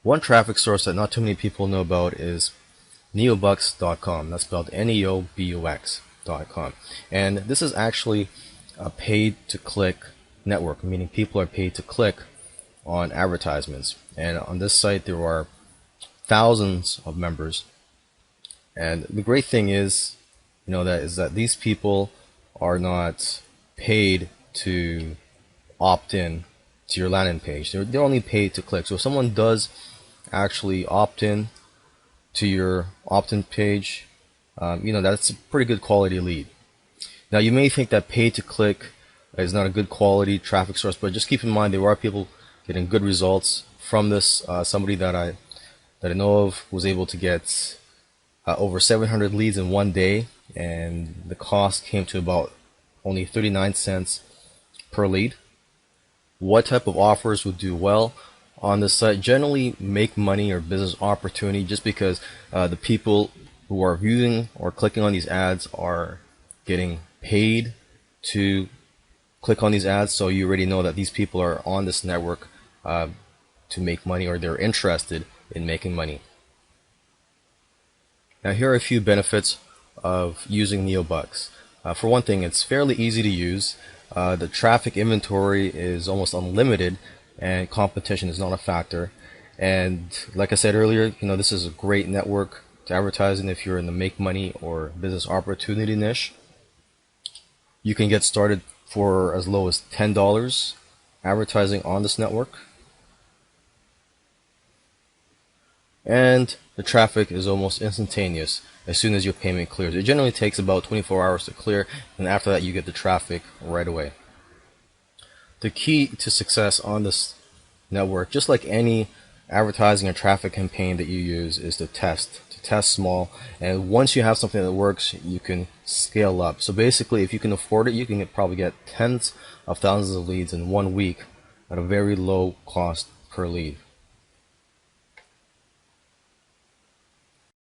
One traffic source that not too many people know about is neobux.com. That's spelled Neobux.com. And this is actually a paid-to-click network, meaning people are paid to click on advertisements. And on this site, there are thousands of members. And the great thing is, that these people are not paid to opt in to your landing page. They're only paid to click. So if someone does actually opt in to your opt-in page, that's a pretty good quality lead. Now you may think that paid to click is not a good quality traffic source, but just keep in mind there are people getting good results from this. Somebody that I know of was able to get over 700 leads in one day, and the cost came to about only 39 cents per lead. What type of offers would do well on this site? Generally make money or business opportunity, just because the people who are viewing or clicking on these ads are getting paid to click on these ads. So you already know that these people are on this network to make money, or they're interested in making money. Now here are a few benefits of using NeoBux. For one thing, it's fairly easy to use. The traffic inventory is almost unlimited, and competition is not a factor. And like I said earlier, this is a great network to advertise in if you're in the make money or business opportunity niche. You can get started for as low as $10 advertising on this network. And the traffic is almost instantaneous as soon as your payment clears. It generally takes about 24 hours to clear, and after that you get the traffic right away. The key to success on this network, just like any advertising or traffic campaign that you use, is to test small, and once you have something that works, you can scale up. So basically, if you can afford it, you can probably get tens of thousands of leads in 1 week at a very low cost per lead.